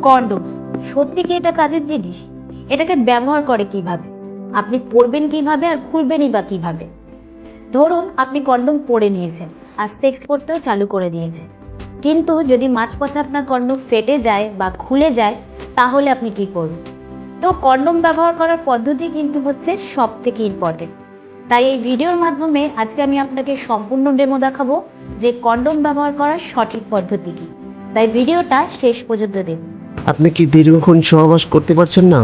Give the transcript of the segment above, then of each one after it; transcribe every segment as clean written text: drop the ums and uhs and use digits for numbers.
কন্ডোমস সত্যি কি এটা কাজের জিনিস? এটাকে ব্যবহার করে কিভাবে? আপনি পরবেন কিভাবে আর খুলবেনই বা কিভাবে? ধরুন আপনি কন্ডোম পরে নিয়েছেন আর সেক্স করতেও চালু করে দিয়েছেন, কিন্তু যদি মাঝপথে আপনার কন্ডোম ফেটে যায় বা খুলে যায়, তাহলে আপনি কি করবেন? তো কন্ডোম ব্যবহার করার পদ্ধতি কিন্তু হচ্ছে সব থেকে ইম্পর্টেন্ট। তাই এই ভিডিওর মাধ্যমে আজকে আমি আপনাকে সম্পূর্ণ ডেমো দেখাবো যে কন্ডোম ব্যবহার করার সঠিক পদ্ধতি কী। তাই ভিডিওটা শেষ পর্যন্ত দেখুন। আপনি কি দীর্ঘক্ষণ সহবাস করতে পারছেন না?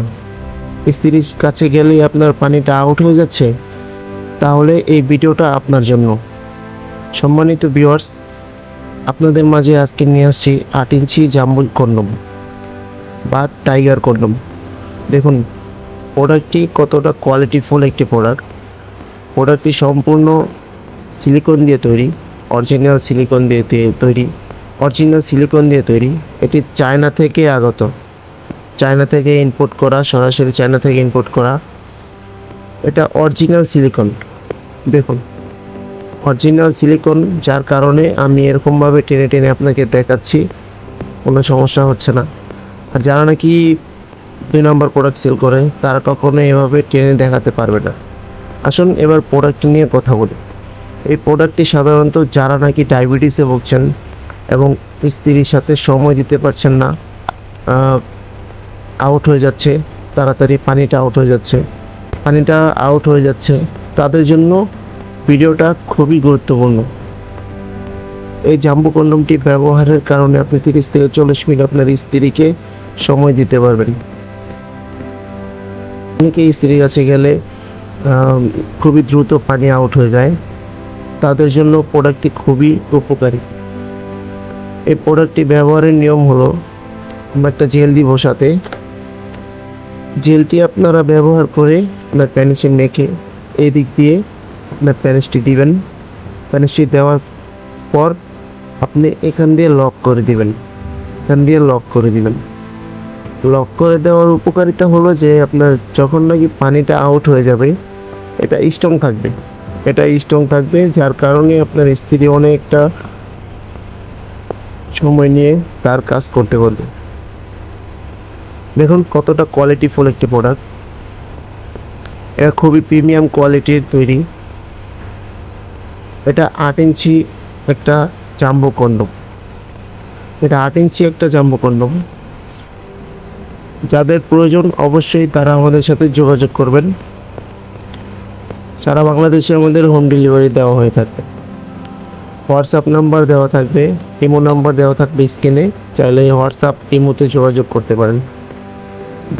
স্ত্রীর কাছে গেলেই আপনার পানিটা আউট হয়ে যাচ্ছে? তাহলে এই ভিডিওটা আপনার জন্য। সম্মানিত ভিউয়ার্স, আপনাদের মাঝে আজকে নিয়ে আসছি 8 ইঞ্চি জাম্বুল কন্ডোম বা টাইগার কন্ডোম। দেখুন প্রোডাক্টটি কতটা কোয়ালিটিফুল একটি প্রোডাক্টটি সম্পূর্ণ সিলিকন দিয়ে তৈরি, অরিজিনাল সিলিকন দিয়ে তৈরি। এটি চায়না থেকে আগত, চায়না থেকে ইম্পোর্ট করা, সরাসরি চায়না থেকে ইম্পোর্ট করা। এটা অরিজিনাল সিলিকন। দেখুন অরিজিনাল সিলিকন, যার কারণে আমি এরকমভাবে টেনে টেনে আপনাকে দেখাচ্ছি, কোনো সমস্যা হচ্ছে না। আর যারা নাকি 2 নম্বর প্রোডাক্ট সেল করে তারা কখনো এভাবে টেনে দেখাতে পারবে না। আসুন এবার প্রোডাক্ট নিয়ে কথা বলি। এই প্রোডাক্টটি সাধারণত যারা নাকি ডায়াবেটিসে ভুগছেন এবং স্ত্রীর সাথে সময় দিতে পারছেন না, আউট হয়ে যাচ্ছে, তাড়াতাড়ি পানিটা আউট হয়ে যাচ্ছে, তাদের জন্য ভিডিওটা খুবই গুরুত্বপূর্ণ। এই জাম্বু কন্ডোমটি ব্যবহারের কারণে আপনি 30 থেকে 40 মিনিট আপনার স্ত্রীকে সময় দিতে পারবেন। অনেকে স্ত্রীর কাছে গেলে খুবই দ্রুত পানি আউট হয়ে যায়, তাদের জন্য প্রোডাক্টটি খুবই উপকারী। এই প্রোডাক্টটি ব্যবহারের নিয়ম হলো, আমরা একটা জেল দিব সাথে। জেলটি আপনারা ব্যবহার করে আপনার প্যানিসে মেখে এই দিক দিয়ে আপনার প্যানিসটি দিবেন। প্যানিসটি দেওয়ার পর আপনি এখান দিয়ে লক করে দিবেন। লক করে দেওয়ার উপকারিতা হলো যে আপনার যখন নাকি পানিটা আউট হয়ে যাবে, এটা স্ট্রং থাকবে, যার কারণে আপনার স্ত্রী অনেকটা সময় নিয়ে তার কাজ করতে পারবে। দেখুন কতটা কোয়ালিটিফুল একটি প্রোডাক্ট। এটা খুবই প্রিমিয়াম কোয়ালিটির তৈরি। এটা 8 ইঞ্চি একটা জাম্বো কন্ডোম। যাদের প্রয়োজন অবশ্যই তারা আমাদের সাথে যোগাযোগ করবেন। সারা বাংলাদেশে আমাদের হোম ডেলিভারি দেওয়া হয়ে থাকে। হোয়াটসঅ্যাপ নাম্বার দেওয়া থাকবে, ইমো নাম্বার দেওয়া থাকবে স্ক্রিনে, চাইলে হোয়াটসঅ্যাপ ইমোতে যোগাযোগ করতে পারেন।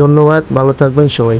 ধন্যবাদ, ভালো থাকবেন সবাই।